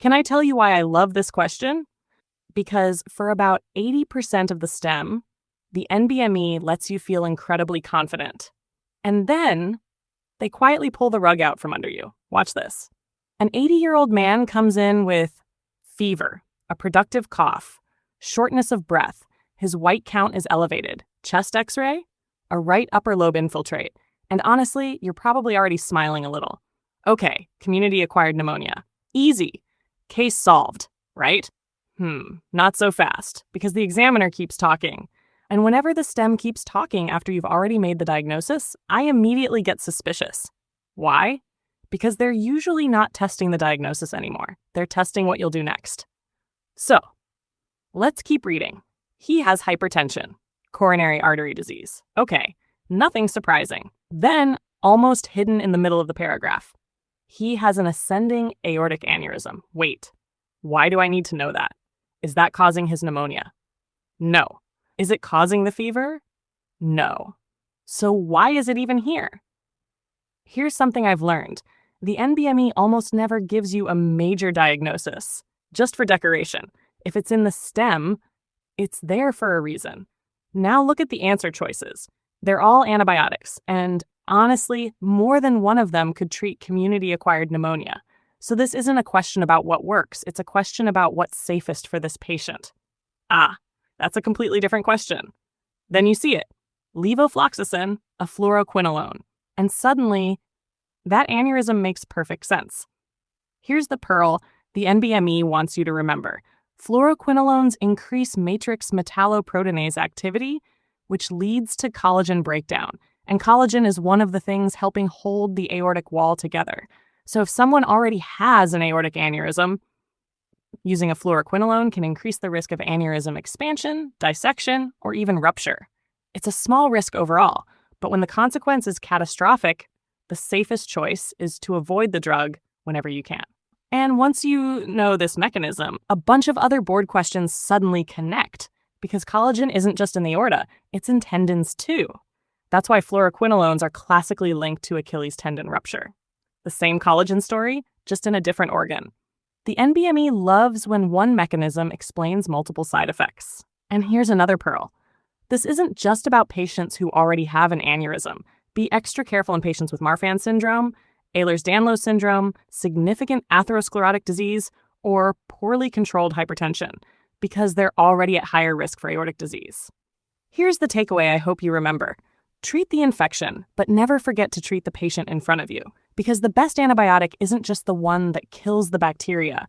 Can I tell you why I love this question? Because for about 80% of the stem, the NBME lets you feel incredibly confident. And then they quietly pull the rug out from under you. Watch this. An 80-year-old man comes in with fever, a productive cough, shortness of breath, his white count is elevated, chest x-ray, a right upper lobe infiltrate, and honestly, you're probably already smiling a little. Okay, community-acquired pneumonia. Easy. Case solved, right? Not so fast, because the examiner keeps talking. And whenever the stem keeps talking after you've already made the diagnosis, I immediately get suspicious. Why? Because they're usually not testing the diagnosis anymore. They're testing what you'll do next. So, let's keep reading. He has hypertension, coronary artery disease. Okay, nothing surprising. Then, almost hidden in the middle of the paragraph, he has an ascending aortic aneurysm. Wait, why do I need to know that? Is that causing his pneumonia? No. Is it causing the fever? No. So why is it even here? Here's something I've learned. The NBME almost never gives you a major diagnosis, just for decoration. If it's in the stem, it's there for a reason. Now look at the answer choices. They're all antibiotics, and honestly, more than one of them could treat community-acquired pneumonia. So this isn't a question about what works, it's a question about what's safest for this patient. That's a completely different question. Then you see it. Levofloxacin, a fluoroquinolone. And suddenly, that aneurysm makes perfect sense. Here's the pearl the NBME wants you to remember. Fluoroquinolones increase matrix metalloproteinase activity, which leads to collagen breakdown. And collagen is one of the things helping hold the aortic wall together. So if someone already has an aortic aneurysm, using a fluoroquinolone can increase the risk of aneurysm expansion, dissection, or even rupture. It's a small risk overall, but when the consequence is catastrophic, the safest choice is to avoid the drug whenever you can. And once you know this mechanism, a bunch of other board questions suddenly connect, because collagen isn't just in the aorta, it's in tendons too. That's why fluoroquinolones are classically linked to Achilles tendon rupture. The same collagen story, just in a different organ. The NBME loves when one mechanism explains multiple side effects. And here's another pearl. This isn't just about patients who already have an aneurysm. Be extra careful in patients with Marfan syndrome, Ehlers-Danlos syndrome, significant atherosclerotic disease, or poorly controlled hypertension, because they're already at higher risk for aortic disease. Here's the takeaway I hope you remember. Treat the infection, but never forget to treat the patient in front of you, because the best antibiotic isn't just the one that kills the bacteria,